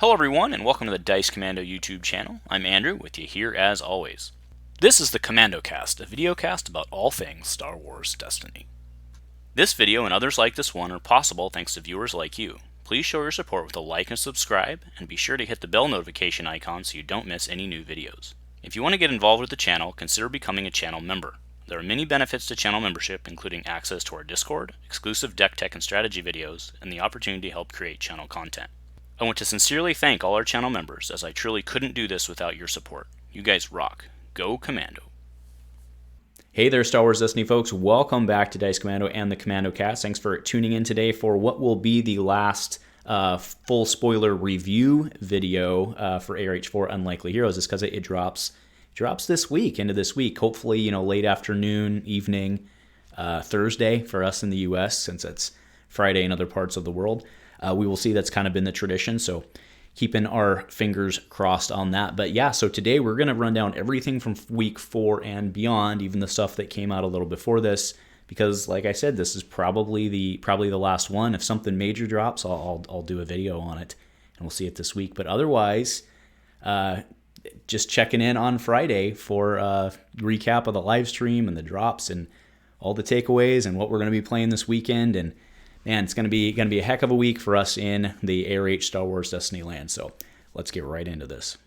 Hello everyone, and welcome to the Dice Commando YouTube channel. I'm Andrew, with you here as always. This is the Commando Cast, a video cast about all things Star Wars Destiny. This video and others like this one are possible thanks to viewers like you. Please show your support with a like and subscribe, and be sure to hit the bell notification icon so you don't miss any new videos. If you want to get involved with the channel, consider becoming a channel member. There are many benefits to channel membership, including access to our Discord, exclusive deck tech and strategy videos, and the opportunity to help create channel content. I want to sincerely thank all our channel members, as I truly couldn't do this without your support. You guys rock. Go Commando. Hey there, Star Wars Destiny folks. Welcome back to Dice Commando and the Commando Cast. Thanks for tuning in today for what will be the last full spoiler review video for ARH4 Unlikely Heroes. Just because it drops this week, into this week. Hopefully, late afternoon, evening, Thursday for us in the U.S., since it's Friday in other parts of the world. We will see. That's kind of been the tradition, so keeping our fingers crossed on that. But yeah, so today we're going to run down everything from week 4 and beyond, even the stuff that came out a little before this, because like I said, this is probably the last one. If something major drops, I'll do a video on it, and we'll see it this week. But otherwise, just checking in on Friday for a recap of the live stream and the drops and all the takeaways and what we're going to be playing this weekend. And man, it's going to be a heck of a week for us in the ARH Star Wars Destiny land. So let's get right into this.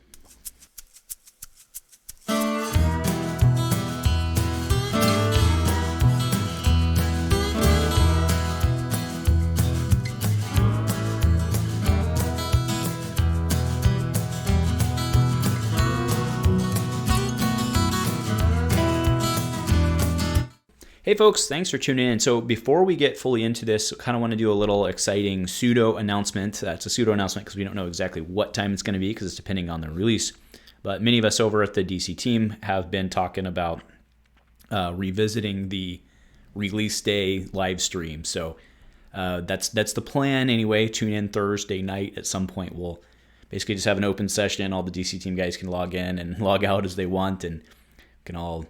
Hey folks, thanks for tuning in. So before we get fully into this, I kind of want to do a little exciting pseudo announcement. It's a pseudo announcement because we don't know exactly what time it's going to be because it's depending on the release. But many of us over at the DC team have been talking about revisiting the release day live stream. So that's the plan anyway. Tune in Thursday night at some point. We'll basically just have an open session. All the DC team guys can log in and log out as they want, and can all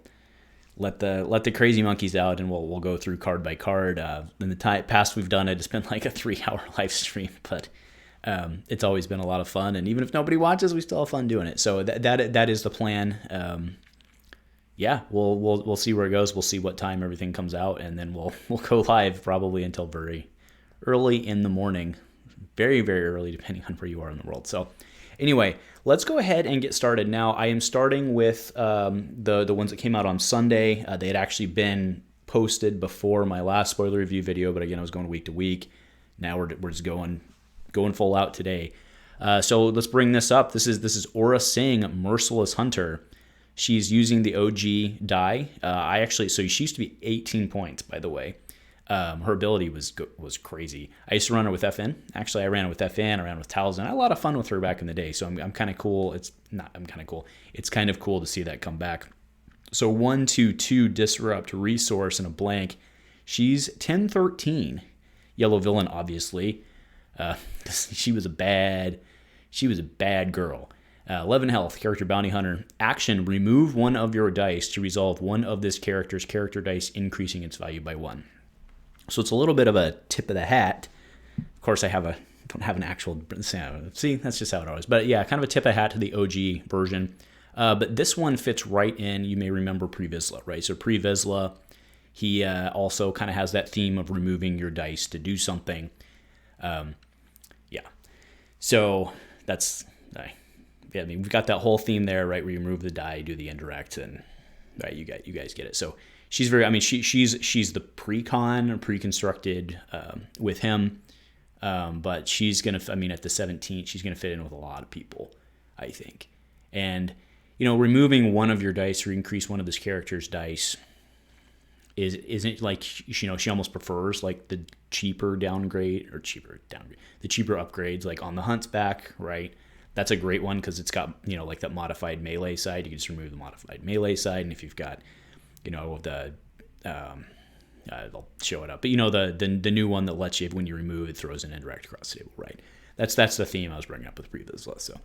let the crazy monkeys out, and we'll go through card by card. In the past we've done it, it's been like a 3-hour live stream, but it's always been a lot of fun. And even if nobody watches, we still have fun doing it. So that is the plan. Yeah, we'll see where it goes. We'll see what time everything comes out, and then we'll go live probably until very early in the morning, very very early, depending on where you are in the world. So anyway, let's go ahead and get started now. I am starting with the ones that came out on Sunday. They had actually been posted before my last spoiler review video, but again, I was going week to week. Now we're just going full out today. So let's bring this up. This is Aura Singh, Merciless Hunter. She's using the OG die. So she used to be 18 points, by the way. Her ability was crazy. I used to run her with FN. Actually, I ran her with FN. I ran with Talzin. I had a lot of fun with her back in the day. So I'm kind of cool. It's kind of cool to see that come back. So 1/2/2 disrupt resource and a blank. She's 10/13. Yellow villain, obviously. She was a bad girl. 11 health, character bounty hunter. Action: remove one of your dice to resolve one of this character's character dice, increasing its value by 1. So it's a little bit of a tip of the hat. Of course, don't have an actual. See, that's just how it always. But yeah, kind of a tip of the hat to the OG version. But this one fits right in. You may remember Pre-Vizsla, right? So Pre-Vizsla, he also kind of has that theme of removing your dice to do something. Yeah. So that's. Yeah, I mean, we've got that whole theme there, right? Where you remove the die, do the indirect, and right, you guys get it. So she's very. I mean, she's the pre-con or pre-constructed with him, but she's gonna. I mean, at the 17th, she's gonna fit in with a lot of people, I think. And removing one of your dice or increase one of this character's dice isn't like she almost prefers like the cheaper upgrades, like on the Hunt's back, right? That's a great one because it's got, like that modified melee side. You can just remove the modified melee side. And if you've got, I'll show it up. But, the new one that lets you, when you remove it, throws an indirect across the table, right? That's the theme I was bringing up with Pre-Vizsla. So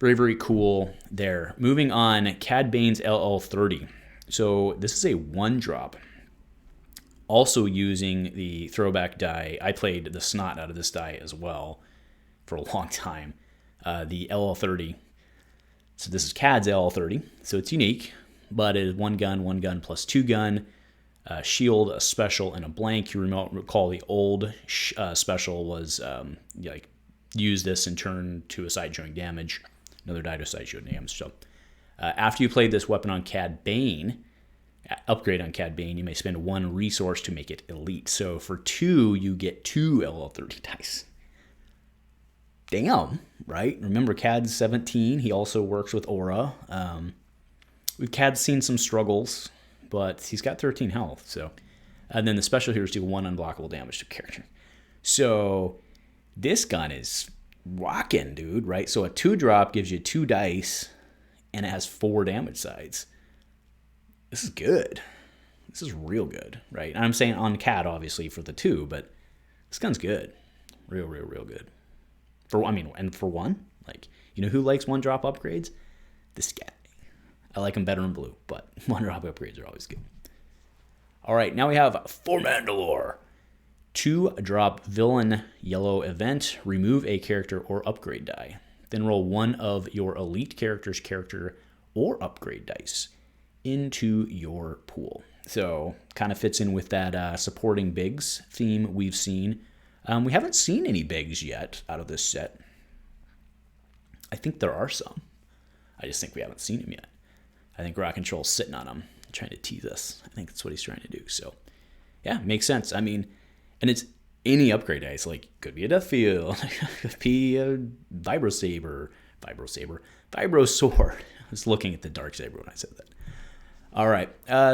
very, very cool there. Moving on, Cad Bane's LL30. So this is a 1-drop. Also using the throwback die. I played the snot out of this die as well for a long time. the LL30. So this is Cad's LL30. So it's unique, but it is one gun plus two gun, shield, a special, and a blank. You recall the old special was like use this and turn to a side showing damage, another die to side showing damage. So after you played this weapon on Cad Bane, upgrade on Cad Bane, you may spend one resource to make it elite. So for 2, you get 2 LL30 dice. Damn, right? Remember, Cad's 17. He also works with Aura. Cad's seen some struggles, but he's got 13 health. So, and then the special heroes do 1 unblockable damage to character. So this gun is rocking, dude, right? So a 2-drop gives you 2 dice, and it has 4 damage sides. This is good. This is real good, right? And I'm saying on Cad, obviously, for the 2, but this gun's good. Real good. And for 1, like, you know who likes 1-drop upgrades? This guy. I like him better in blue, but 1-drop upgrades are always good. All right, now we have For Mandalore. 2-drop villain yellow event. Remove a character or upgrade die. Then roll one of your elite character's character or upgrade dice into your pool. So kind of fits in with that supporting bigs theme we've seen. We haven't seen any bigs yet out of this set. I think there are some. I just think we haven't seen them yet. I think Rock Control's sitting on them, trying to tease us. I think that's what he's trying to do. So, yeah, makes sense. I mean, and it's any upgrade dice. Like, could be a Death Field, could be a Vibro Sword. I was looking at the Dark Saber when I said that. All right,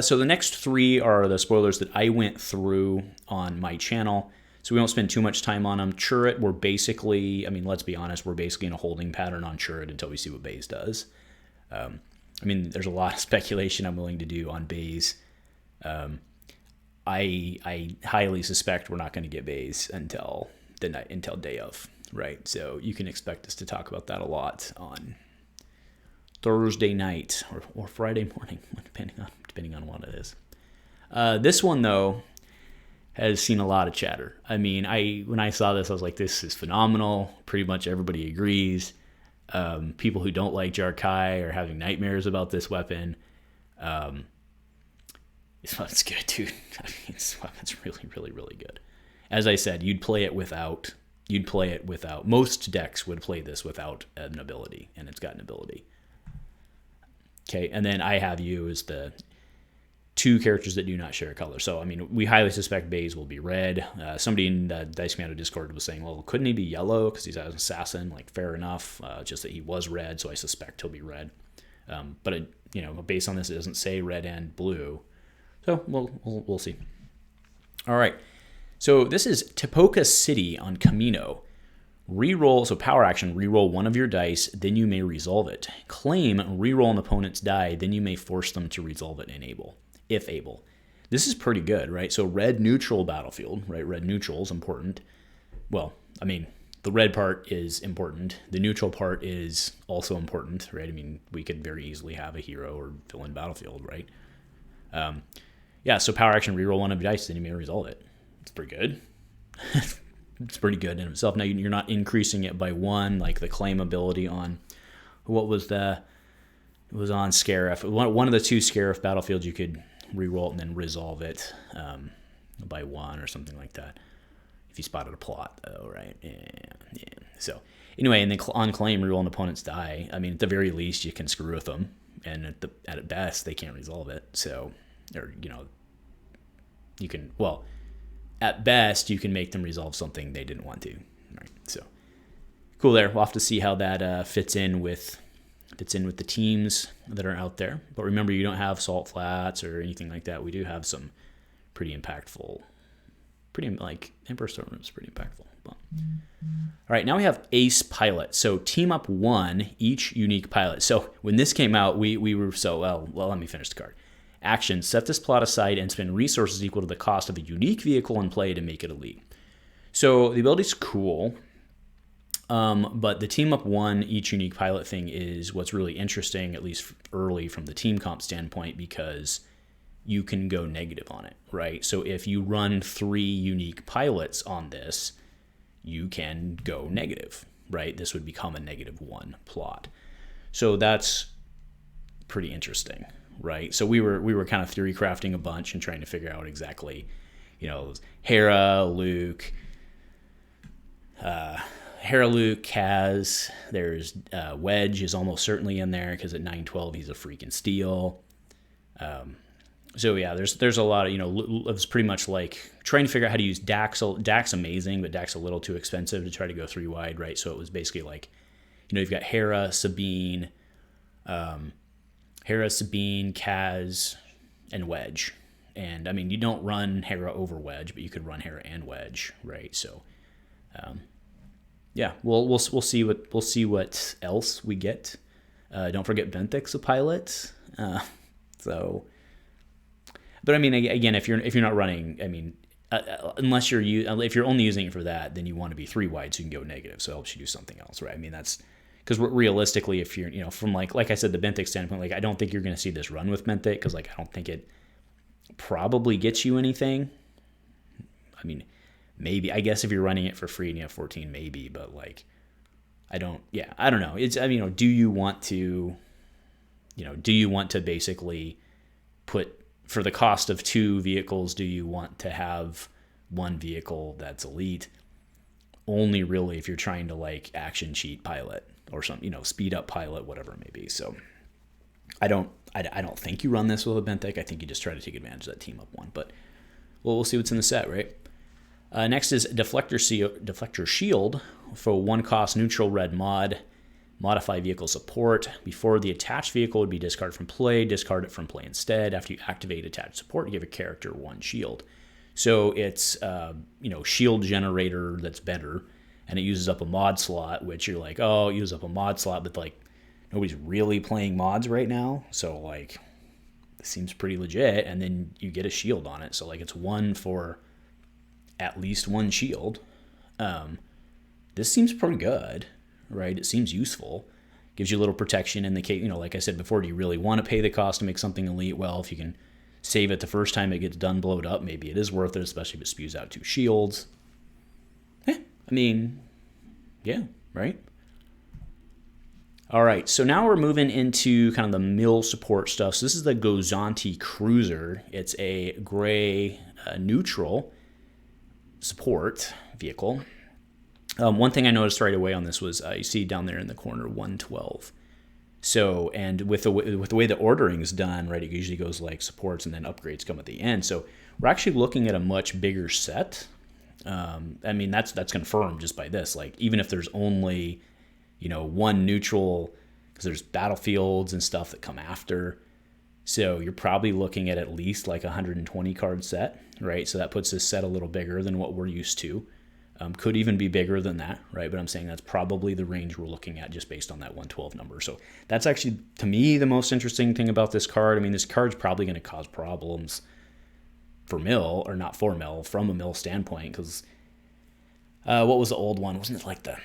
so the next 3 are the spoilers that I went through on my channel, so we won't spend too much time on them. Chirrut, we're basically, I mean, let's be honest, we're basically in a holding pattern on Chirrut until we see what Baze does. I mean, there's a lot of speculation I'm willing to do on Baze. I highly suspect we're not going to get Baze until day of, right? So you can expect us to talk about that a lot on Thursday night or Friday morning, depending on what it is. This one, though, has seen a lot of chatter. I mean, when I saw this, I was like, this is phenomenal. Pretty much everybody agrees. People who don't like Jar-Kai are having nightmares about this weapon. This weapon's good, dude. I mean, this weapon's really good. As I said, you'd play it without. Most decks would play this without an ability, and it's got an ability. Okay, and then I have you as the 2 characters that do not share a color. So, I mean, we highly suspect Baze will be red. Somebody in the Dice Commando Discord was saying, well, couldn't he be yellow because he's an assassin? Like, fair enough. Just that he was red, so I suspect he'll be red. But, based on this, it doesn't say red and blue. So, we'll see. All right. So, this is Tipoca City on Camino. Power action, reroll one of your dice, then you may resolve it. Claim, reroll an opponent's die, then you may force them to resolve it if able. This is pretty good, right? So red neutral battlefield, right? Red neutral is important. Well, I mean, the red part is important. The neutral part is also important, right? I mean, we could very easily have a hero or villain battlefield, right? So power action, reroll one of your dice, then you may resolve it. It's pretty good. It's pretty good in itself. Now, you're not increasing it by 1, like the claim ability on, it was on Scarif. One of the 2 Scarif battlefields, you could reroll it and then resolve it by 1 or something like that. If you spotted a plot, though, right? Yeah. So, anyway, and then on claim, reroll an opponent's die. I mean, at the very least, you can screw with them. And at best, they can't resolve it. So, you can, at best, you can make them resolve something they didn't want to. Right. So cool there. We'll have to see how that fits in with the teams that are out there. But remember, you don't have Salt Flats or anything like that. We do have some pretty impactful, Emperor Stormroom is pretty impactful. But. All right, now we have Ace Pilot. So team up 1, each unique pilot. So when this came out, we were let me finish the card. Action, set this plot aside and spend resources equal to the cost of a unique vehicle in play to make it elite. So the ability's cool, but the team up 1, each unique pilot thing is what's really interesting, at least early from the team comp standpoint, because you can go negative on it, right? So if you run 3 unique pilots on this, you can go negative, right, this would become a -1 plot. So that's pretty interesting, right? So we were kind of theory crafting a bunch and trying to figure out exactly, Hera, Luke, Kaz. There's Wedge is almost certainly in there because at 912 he's a freaking steal. So yeah, there's a lot of, it's pretty much like trying to figure out how to use Dax. Dax amazing, but Dax a little too expensive to try to go 3 wide, right? So it was basically like, you've got Hera, Sabine, Kaz, and Wedge. And I mean, you don't run Hera over Wedge, but you could run Hera and Wedge, right? So, yeah, we'll see what else we get. Don't forget Benthick's a pilot. But I mean, again, if you're not running, I mean, unless if you're only using it for that, then you want to be 3 wide so you can go negative. So it helps you do something else, right? I mean, that's because realistically, if you're, from like I said, the Benthic standpoint, like I don't think you're going to see this run with Benthic because like I don't think it probably gets you anything. I mean, maybe, I guess if you're running it for free and you have 14, maybe, but like I don't know. It's, I mean, do you want to basically put, for the cost of 2 vehicles, do you want to have 1 vehicle that's elite? Only really if you're trying to like action cheat pilot or something, speed up pilot, whatever it may be. So I don't think you run this with a Benthic. I think you just try to take advantage of that team up 1. But we'll see what's in the set, right? Next is Deflector Shield for 1 cost neutral red mod. Modify vehicle support. Before the attached vehicle would be discarded from play, discard it from play instead. After you activate attached support, you give a character 1 shield. So it's shield generator that's better, and it uses up a mod slot, which you're like, oh, use up a mod slot, but like nobody's really playing mods right now, so like this seems pretty legit. And then you get a shield on it, so like it's 1 for at least 1 shield. This seems pretty good. Right, it seems useful. Gives you a little protection in the case. Like I said before, do you really want to pay the cost to make something elite? Well, if you can save it the first time it gets done, blowed up, maybe it is worth it, especially if it spews out 2 shields. I mean, yeah, right. All right, so now we're moving into kind of the mill support stuff. So this is the Gozanti Cruiser. It's a gray neutral support vehicle. One thing I noticed right away on this was you see down there in the corner 112. So, and with the way the ordering is done, right, it usually goes like supports and then upgrades come at the end. So we're actually looking at a much bigger set. I mean, that's confirmed just by this. Like, even if there's only, 1 neutral, because there's battlefields and stuff that come after. So you're probably looking at least like a 120 card set, right? So that puts this set a little bigger than what we're used to. Could even be bigger than that, right? But I'm saying that's probably the range we're looking at just based on that 112 number. So that's actually, to me, the most interesting thing about this card. I mean, this card's probably going to cause problems for mill, or not for mill, from a mill standpoint, because what was the old one? Wasn't it like the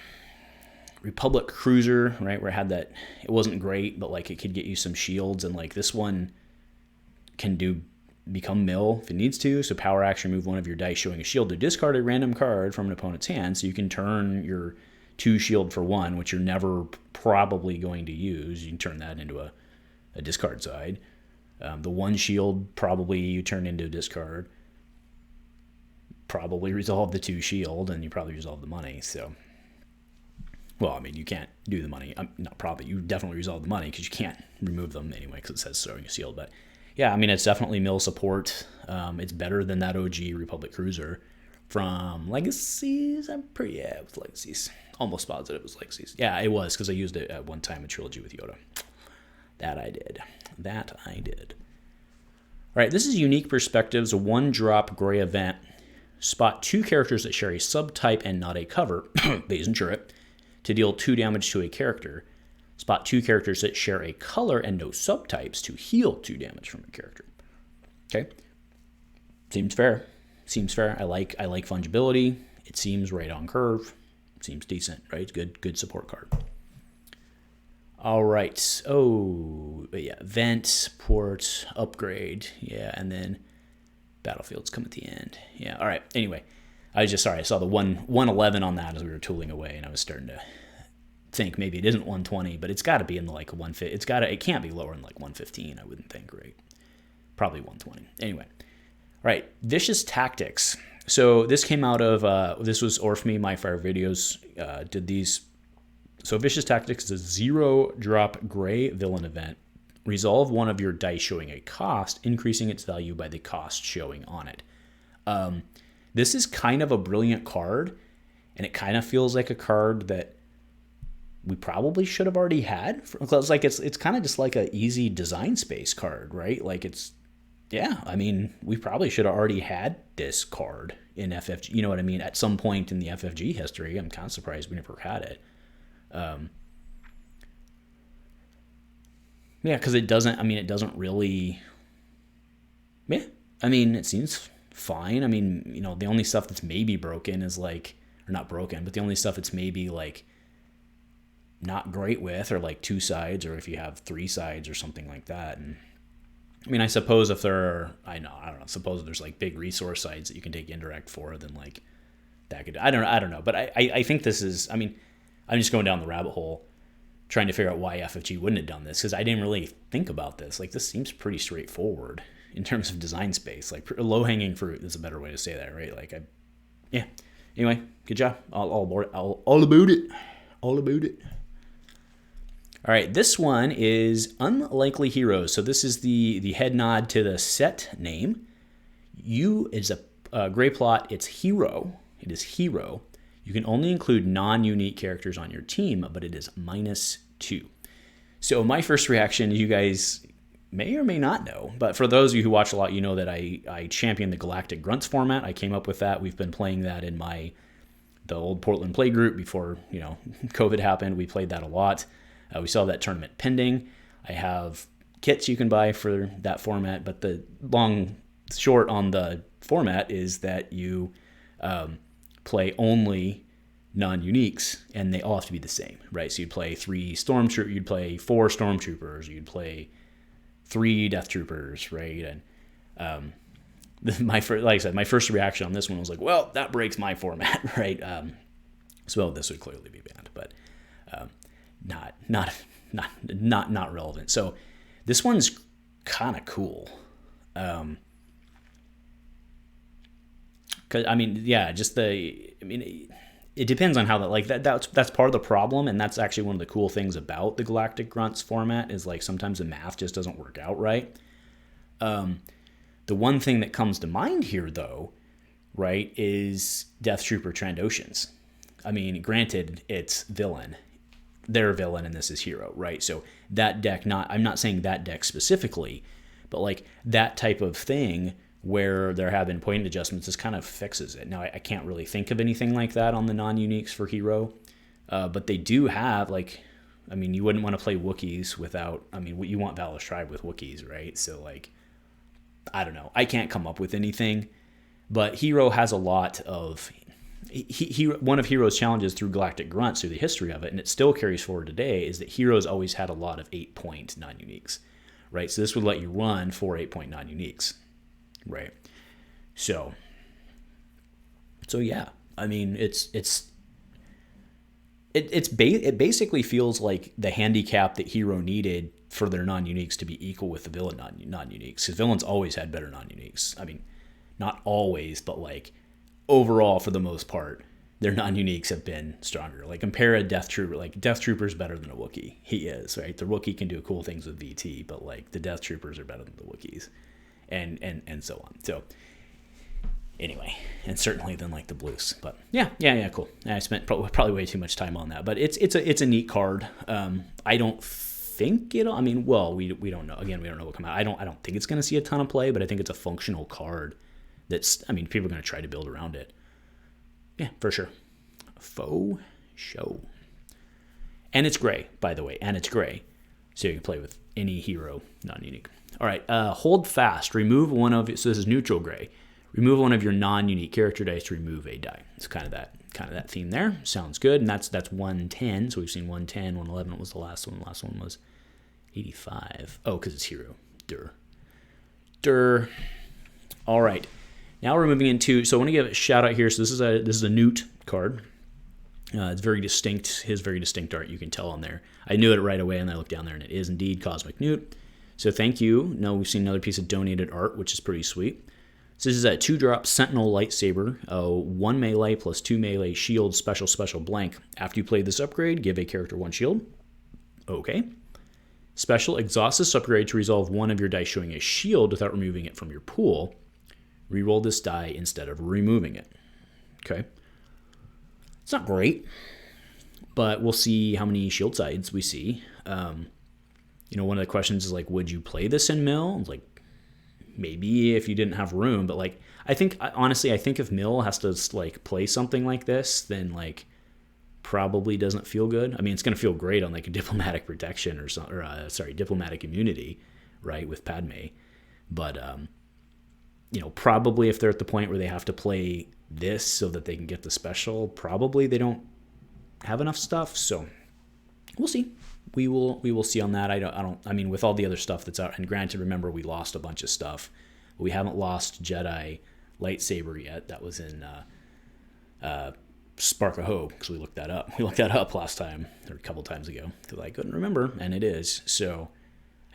Republic Cruiser, right? Where it had that, it wasn't great, but like it could get you some shields, and like this one can become mill if it needs to. So power action, remove 1 of your dice showing a shield to discard a random card from an opponent's hand, so you can turn your 2 shield for 1, which you're never probably going to use. You can turn that into a discard side. The 1 shield probably you turn into a discard. Probably resolve the 2 shield, and you probably resolve the money. So, well, I mean, you can't do the money. Not probably. You definitely resolve the money because you can't remove them anyway because it says throwing a shield. But yeah, I mean, it's definitely mill support. It's better than that OG Republic Cruiser from Legacies. It was Legacies. Almost positive it was Legacies. Yeah, it was, because I used it at one time in Trilogy with Yoda. That I did. All right, this is Unique Perspectives, a 1-drop gray event. Spot 2 characters that share a subtype and not a cover, Baze and Chirrut, to deal 2 damage to a character. Spot 2 characters that share a color and no subtypes to heal 2 damage from a character. Okay. Seems fair. I like fungibility. It seems right on curve. Seems decent, right? Good support card. All right. Oh, yeah. Vent, port, upgrade. Yeah, and then battlefields come at the end. Yeah. All right. Anyway, I saw the 111 on that as we were tooling away, and I was starting to think maybe it isn't 120, but it's got to be in the like 150. It can't be lower than like 115, I wouldn't think, right? Probably 120. Anyway. All right, Vicious Tactics. So this came out of, this was Orph.me, My Fire Videos did these. So Vicious Tactics is a 0-drop gray villain event. Resolve one of your dice showing a cost, increasing its value by the cost showing on it. This is kind of a brilliant card, and it kind of feels like a card that we probably should have already had. It's kind of just like an easy design space card, right? Like I mean, we probably should have already had this card in FFG. You know what I mean? At some point in the FFG history, I'm kind of surprised we never had it. Because it doesn't really. Yeah, I mean, it seems fine. I mean, the only stuff that's maybe broken is like, or not broken, but the only stuff that's maybe like not great with, or like 2 sides, or if you have 3 sides or something like that. And I mean, I suppose if there are, I don't know, suppose there's like big resource sides that you can take indirect for, then like that could, I don't know. But I think this is, I mean, I'm just going down the rabbit hole trying to figure out why FFG wouldn't have done this, because I didn't really think about this. Like, this seems pretty straightforward in terms of design space. Like, low-hanging fruit is a better way to say that, right? Like, yeah. Anyway, good job. All about it. All about it. All right, this one is Unlikely Heroes. So this is the head nod to the set name. U is a gray plot. It's hero. It is hero. You can only include non-unique characters on your team, but it is -2. So my first reaction, you guys may or may not know, but for those of you who watch a lot, you know that I champion the Galactic Grunts format. I came up with that. We've been playing that in the old Portland play group before COVID happened. We played that a lot. We still have that tournament pending. I have kits you can buy for that format, but the long short on the format is that you play only non-uniques, and they all have to be the same, right? So you'd play 3 stormtroopers, you'd play 4 stormtroopers, you'd play 3 death troopers, right? And like I said, my first reaction on this one was like, well, that breaks my format, right? So this would clearly be banned, but not relevant. So this one's kind of cool. Cause I mean, yeah, it depends on how that's part of the problem. And that's actually one of the cool things about the Galactic Grunts format is like, sometimes the math just doesn't work out right. The one thing that comes to mind here though, right, is Death Trooper Trandoshans. I mean, granted, it's villain. They're villain and this is hero, right? So that deck, I'm not saying that deck specifically, but like that type of thing where there have been point adjustments, this kind of fixes it. Now, I can't really think of anything like that on the non-uniques for hero, but they do have, like, I mean, you wouldn't want to play Wookiees without, I mean, you want Valor's Tribe with Wookiees, right? So, like, I don't know. I can't come up with anything, but hero has a lot of... one of Hero's challenges through Galactic Grunts, through the history of it, and it still carries forward today, is that Hero's always had a lot of 8-point non-uniques, right? So this would let you run 4 8-point non-uniques, right? So yeah, I mean, it basically feels like the handicap that Hero needed for their non-uniques to be equal with the villain non-uniques, because villains always had better non-uniques. I mean, not always, but like overall, for the most part, their non-uniques have been stronger. Like, compare a Death Trooper. Like, Death Trooper's better than a Wookiee. He is, right? The Wookiee can do cool things with VT, but like the Death Troopers are better than the Wookiees, and so on. So anyway, and certainly than like the Blues. But yeah, cool. I spent probably way too much time on that, but it's a neat card. I don't think it'll. I mean, well, we don't know. Again, we don't know what will come out. I don't think it's going to see a ton of play, but I think it's a functional card. That's, I mean, people are going to try to build around it. Yeah, for sure. Faux show. And it's gray, by the way. And it's gray. So you can play with any hero, non-unique. All right. Hold fast. Remove one of... So this is neutral gray. Remove one of your non-unique character dice to remove a die. It's kind of that theme there. Sounds good. And that's 110. So we've seen 110. 111 was the last one. The last one was 85. Oh, because it's hero. Dur. All right. Now we're moving into, so I want to give a shout out here. So this is a Nute card. It's very distinct, his very distinct art. You can tell on there. I knew it right away, and I looked down there, and it is indeed Cosmic Nute. So thank you. Now we've seen another piece of donated art, which is pretty sweet. So this is a 2-drop Sentinel lightsaber, 1 melee plus 2 melee shield special blank. After you play this upgrade, give a character 1 shield. Okay. Special, exhaust this upgrade to resolve one of your dice showing a shield without removing it from your pool. Reroll this die instead of removing it. Okay. It's not great, but we'll see how many shield sides we see. One of the questions is like, would you play this in mill? It's like, maybe if you didn't have room, but like, I think if mill has to like play something like this, then like probably doesn't feel good. I mean, it's going to feel great on like a diplomatic protection or diplomatic immunity, right, with Padme. But, probably if they're at the point where they have to play this so that they can get the special, probably they don't have enough stuff. So we'll see. We will see on that. I mean, with all the other stuff that's out, and granted, remember, we lost a bunch of stuff. But we haven't lost Jedi lightsaber yet. That was in Spark of Hope, because we looked that up. We looked that up last time, or a couple times ago, because I couldn't remember, and it is. So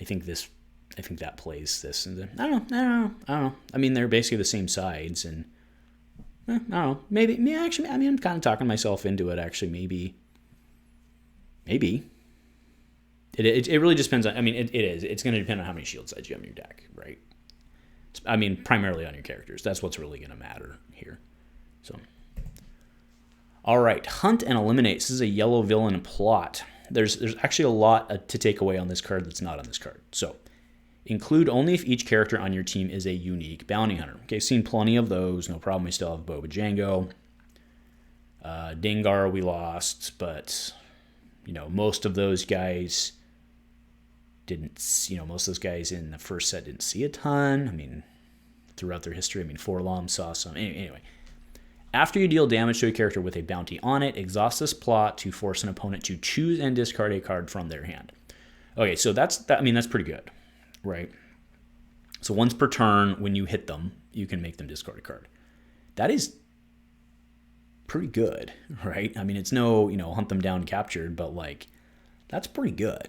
I think that plays this. And I don't know. I mean, they're basically the same sides, and I don't know. Maybe. Actually, I mean, I'm kind of talking myself into it. Actually, maybe. It really just depends on. I mean, it is. It's going to depend on how many shield sides you have in your deck, right? I mean, primarily on your characters. That's what's really going to matter here. So. All right, Hunt and Eliminate. This is a yellow villain plot. There's actually a lot to take away on this card that's not on this card. So, include only if each character on your team is a unique bounty hunter. Okay, seen plenty of those. No problem. We still have Boba, Jango. Dengar we lost, but most of those guys didn't. Most of those guys in the first set didn't see a ton. I mean, throughout their history. I mean, Forlom saw some. Anyway. After you deal damage to a character with a bounty on it, exhaust this plot to force an opponent to choose and discard a card from their hand. Okay, so that's pretty good, right? So once per turn, when you hit them, you can make them discard a card. That is pretty good, right? I mean, it's no, hunt them down, captured, but like, that's pretty good.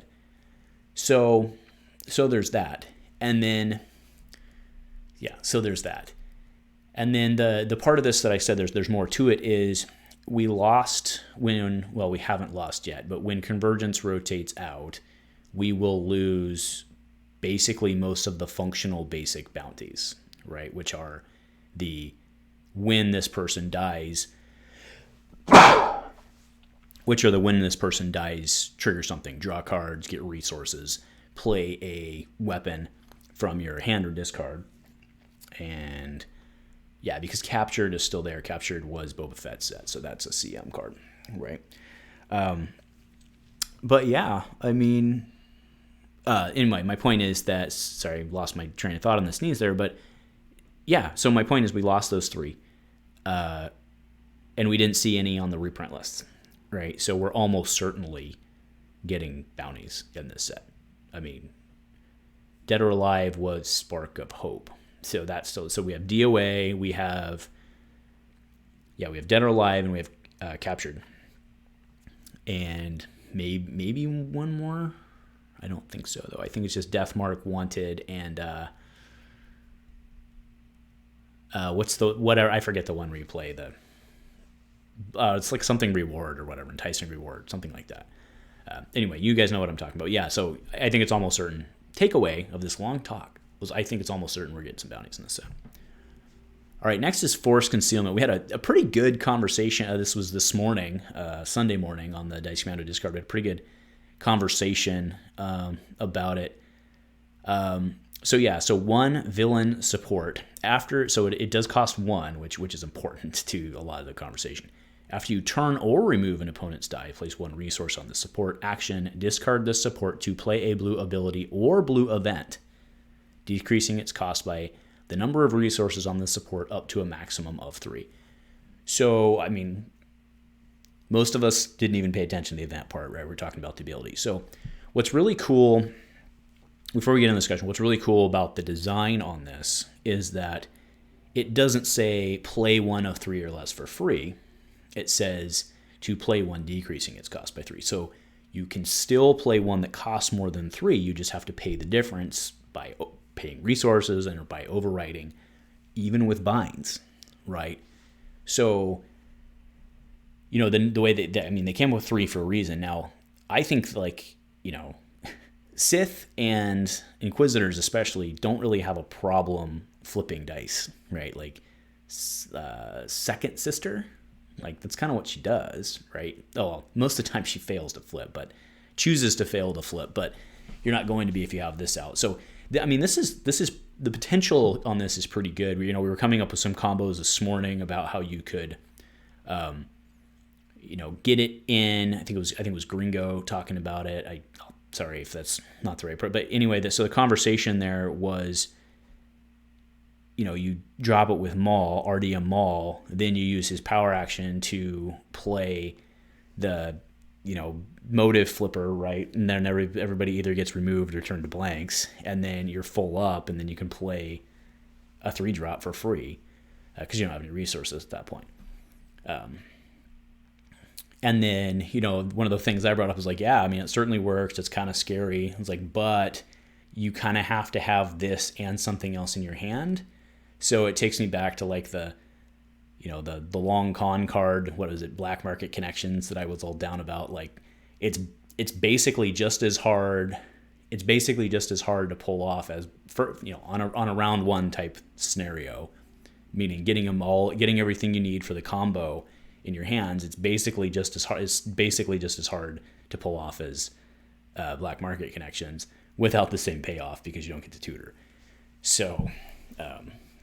So there's that. And then, so there's that. And then the part of this that I said there's more to it is we lost we haven't lost yet, but when Convergence rotates out, we will lose basically most of the functional basic bounties, right? Which are when this person dies, trigger something, draw cards, get resources, play a weapon from your hand or discard, and because Captured is still there. Captured was Boba Fett set, so that's a CM card, right? But I mean, anyway, my point is that, sorry, I lost my train of thought on the sneeze there, but so my point is we lost those 3, and we didn't see any on the reprint lists, right? So we're almost certainly getting bounties in this set. I mean, Dead or Alive was Spark of Hope. So that's still, so we have DOA, we have Dead or Alive, and we have Captured. And maybe one more. I don't think so, though. I think it's just Death Mark, Wanted, and I forget the one where you play it's like something reward or whatever, enticing reward, something like that. Anyway, you guys know what I'm talking about. Yeah, so I think it's almost certain. Takeaway of this long talk was I think it's almost certain we're getting some bounties in this set. All right, next is Force Concealment. We had a pretty good conversation. This was this morning, Sunday morning on the Dice Commando Discord. We had a pretty good conversation about it. So 1 villain support. It does cost 1, which is important to a lot of the conversation. After you turn or remove an opponent's die, place 1 resource on the support action. Discard this support to play a blue ability or blue event, decreasing its cost by the number of resources on the support up to a maximum of 3. So, I mean, most of us didn't even pay attention to the event part, right? We're talking about the ability. So what's really cool, before we get into the discussion, what's really cool about the design on this is that it doesn't say play 1 of 3 or less for free. It says to play one decreasing its cost by 3. So you can still play one that costs more than 3. You just have to pay the difference by paying resources and by overwriting, even with binds, right? So, you know, the way they came up with 3 for a reason. Now, I think, like, you know, Sith and Inquisitors especially don't really have a problem flipping dice, right? Like, Second Sister, like, that's kind of what she does, right? Oh, well, most of the time she fails to flip, but chooses to fail to flip, but you're not going to be if you have this out. So, I mean, this is the potential on this is pretty good. You know, we were coming up with some combos this morning about how you could, you know, get it in. I think it was Gringo talking about it. Sorry if that's not the right part, but anyway, so the conversation there was, you know, you drop it with Maul, RDM Maul, then you use his power action to play the, you know, motive flipper, right? And then everybody either gets removed or turned to blanks, and then you're full up, and then you can play a 3-drop for free because you don't have any resources at that point. And then, you know, one of the things I brought up was like, yeah, I mean, it certainly works. It's kind of scary. It's like, but you kind of have to have this and something else in your hand. So it takes me back to like the long con card, what is it, Black Market Connections that I was all down about. Like, it's basically just as hard. It's basically just as hard to pull off as for, you know, on a round 1 type scenario, meaning getting everything you need for the combo in your hands. It's basically just as hard. It's basically just as hard to pull off as Black Market Connections without the same payoff because you don't get to tutor. So.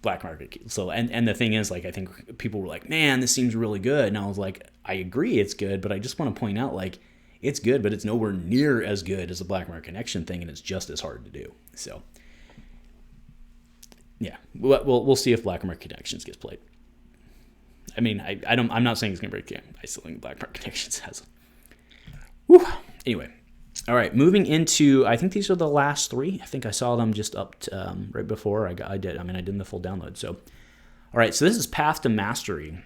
Black market. So, and the thing is, like, I think people were like, man, this seems really good. And I was like, I agree it's good, but I just want to point out, like, it's good, but it's nowhere near as good as the Black Market Connection thing, and it's just as hard to do. So, yeah, we'll see if Black Market Connections gets played. I mean, I'm not saying it's going to break the game. I still think Black Market Connections has it. Whew. Anyway. All right, moving into, I think these are the last 3. I think I saw them just up right before I did the full download. So, all right, so this is Path to Mastery.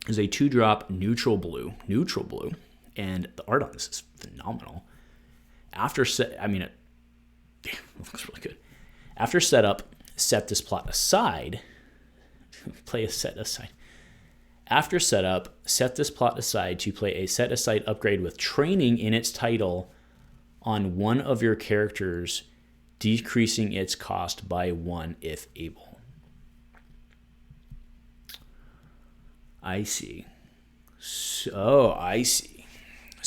Is a 2-drop neutral blue, and the art on this is phenomenal. It looks really good. After setup, set this plot aside. Play a set aside. After setup, set this plot aside to play a set aside upgrade with training in its title on one of your characters, decreasing its cost by 1 if able. I see. So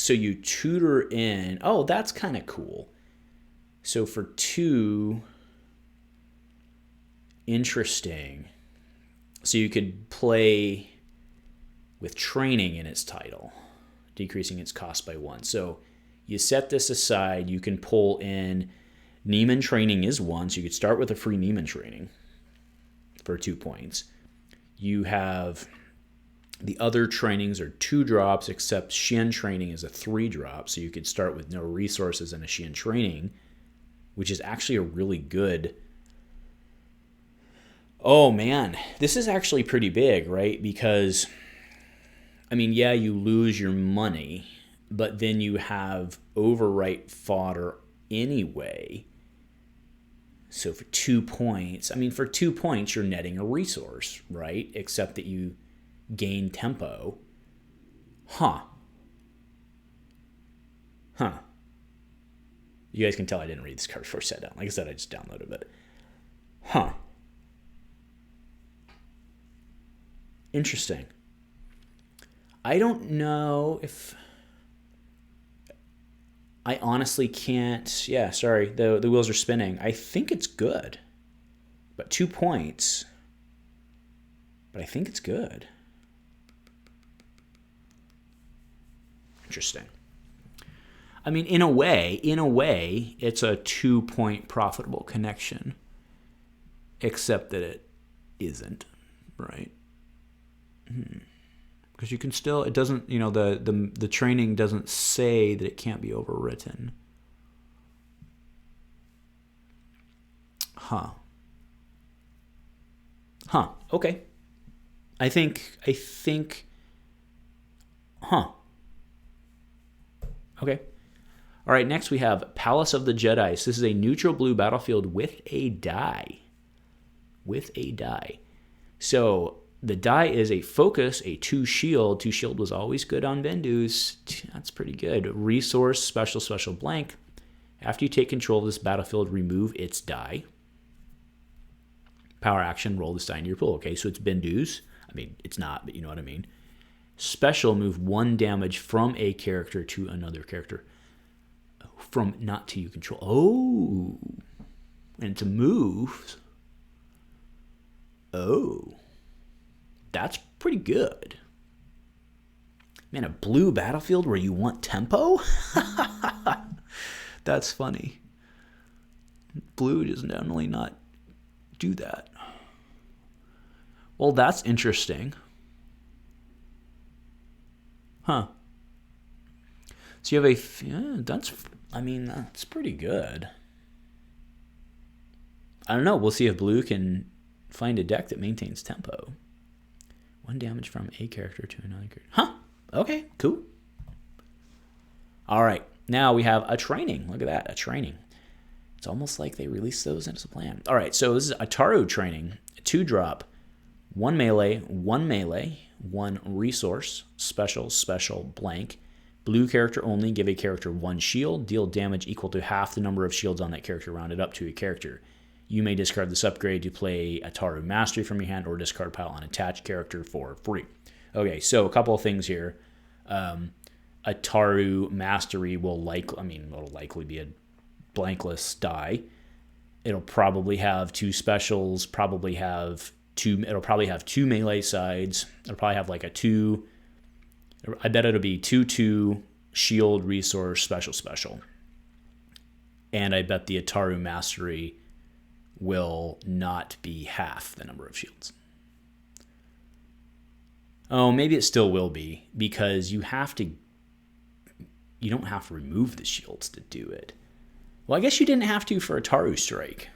you tutor in. Oh, that's kind of cool. So for 2, interesting. So you could play with training in its title, decreasing its cost by 1. So you set this aside, you can pull in Neiman Training is 1, so you could start with a free Neiman Training for 2 points. You have the other trainings are 2-drops, except Shin Training is a 3-drop, so you could start with no resources and a Shin Training, which is actually a really good. Oh man, this is actually pretty big, right? Because, I mean, yeah, you lose your money, but then you have overwrite fodder anyway. So for 2 points, you're netting a resource, right? Except that you gain tempo. Huh. You guys can tell I didn't read this card before I sat down. Like I said, I just downloaded it. Huh. Interesting. I don't know if... I honestly can't... Yeah, sorry. The wheels are spinning. I think it's good. But 2 points. But I think it's good. Interesting. I mean, in a way, it's a 2-point profitable connection. Except that it isn't, right? Because you can still, it doesn't, the training doesn't say that it can't be overwritten. Okay. I think, Okay. All right, next we have Palace of the Jedi. So this is a neutral blue battlefield with a die. With a die. So the die is a focus, a 2 shield. 2 shield was always good on Bendu's. That's pretty good. Resource, special, blank. After you take control of this battlefield, remove its die. Power action, roll this die into your pool. Okay, so it's Bendu's. I mean, it's not, but you know what I mean. Special, move 1 damage from a character to another character. From not to you control. Oh. And it's a move. Oh. That's pretty good. Man, a blue battlefield where you want tempo? That's funny. Blue does normally not do that. Well, that's interesting. Huh. So you have that's pretty good. I don't know. We'll see if blue can find a deck that maintains tempo. 1 damage from a character to another character. Huh. Okay, cool. All right. Now we have a training. Look at that, a training. It's almost like they released those as a plan. All right, so this is Atari Training. 2-drop, 1 melee, 1 resource, special, blank. Blue character only, give a character 1 shield, deal damage equal to half the number of shields on that character rounded up to a character. You may discard this upgrade to play Ataru Mastery from your hand or discard pile on attached character for free. Okay, so a couple of things here. Ataru Mastery will likely be a blankless die. It'll probably have 2 specials, it'll probably have 2 melee sides. It'll probably have like a 2, I bet it'll be 2/2 shield resource special. And I bet the Ataru Mastery will not be half the number of shields. Oh, maybe it still will be, because you don't have to remove the shields to do it. Well, I guess you didn't have to for Ataru Strike.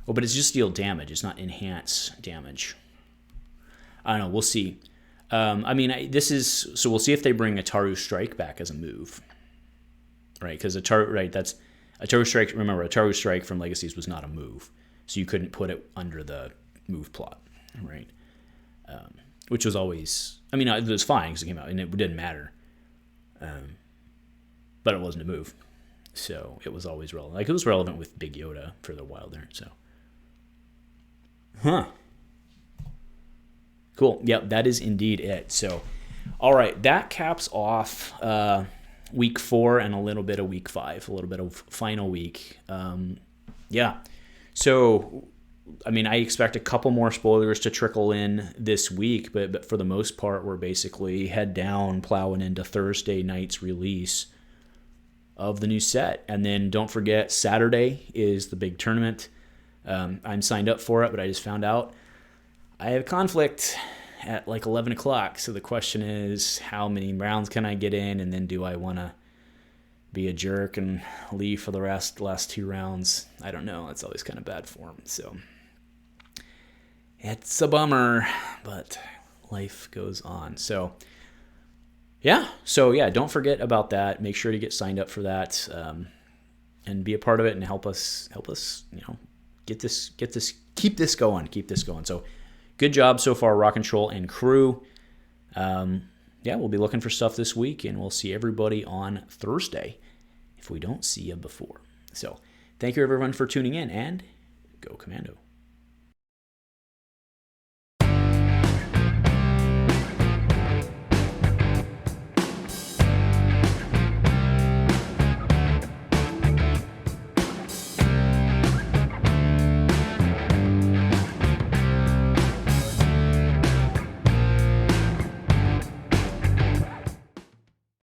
Oh, but it's just deal damage. It's not enhance damage. I don't know. We'll see. So we'll see if they bring Ataru Strike back as a move. Right, because that's Ataru Strike. Remember, Ataru Strike from Legacies was not a move, so you couldn't put it under the move plot, right? Which was always, it was fine because it came out and it didn't matter, but it wasn't a move, so it was always relevant. Like it was relevant with Big Yoda for a while there. So, cool. Yep, that is indeed it. So, all right, that caps off. Week 4 and a little bit of week 5, a little bit of final week. So, I expect a couple more spoilers to trickle in this week, but for the most part, we're basically head down, plowing into Thursday night's release of the new set. And then don't forget, Saturday is the big tournament. I'm signed up for it, but I just found out I have a conflict at like 11 o'clock. So the question is, how many rounds can I get in? And then do I want to be a jerk and leave for the last 2 rounds? I don't know. It's always kind of bad form. So it's a bummer, but life goes on. So don't forget about that. Make sure to get signed up for that, and be a part of it and help us, keep this going. So good job so far, Rock and Roll and crew. We'll be looking for stuff this week, and we'll see everybody on Thursday if we don't see you before. So thank you, everyone, for tuning in, and go Commando.